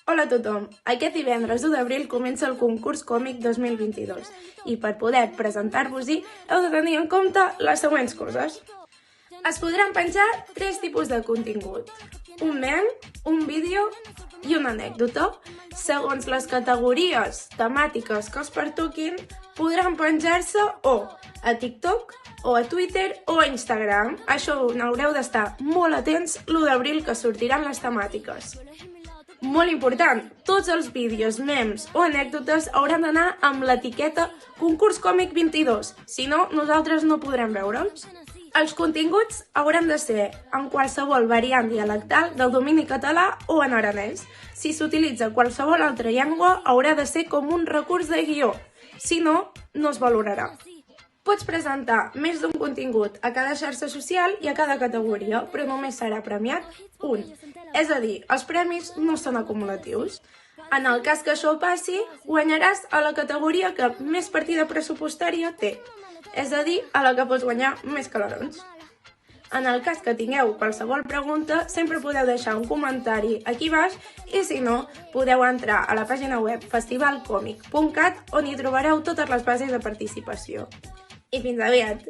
Hola a tothom, aquest divendres 1 d'abril comença el concurs còmic 2022 i per poder presentar-vos-hi heu de tenir en compte les següents coses. Es podran penjar 3 tipus de contingut, un mem, un vídeo i una anècdota. Segons les categories temàtiques que us pertoquin, podran penjar-se o a TikTok, o a Twitter o a Instagram. Això n'haureu d'estar molt atents l'1 d'abril que sortiran les temàtiques. Molt important, tots els vídeos, memes o anècdotes hauran d'anar amb l'etiqueta Concurs Còmic 22, si no, nosaltres no podrem veure'ls. Els continguts hauran de ser en qualsevol variant dialectal del domini català o en aranès. Si s'utilitza qualsevol altra llengua, haurà de ser com un recurs de guió, si no, no es valorarà. Pots presentar més d'un contingut a cada xarxa social i a cada categoria, però només serà premiat un. És a dir, els premis no són acumulatius. En el cas que això passi, guanyaràs a la categoria que més partida pressupostària té, és a dir, a la que pots guanyar més calarons. En el cas que tingueu qualsevol pregunta, sempre podeu deixar un comentari aquí baix i si no, podeu entrar a la pàgina web festivalcomic.cat on hi trobareu totes les bases de participació. I fins aviat!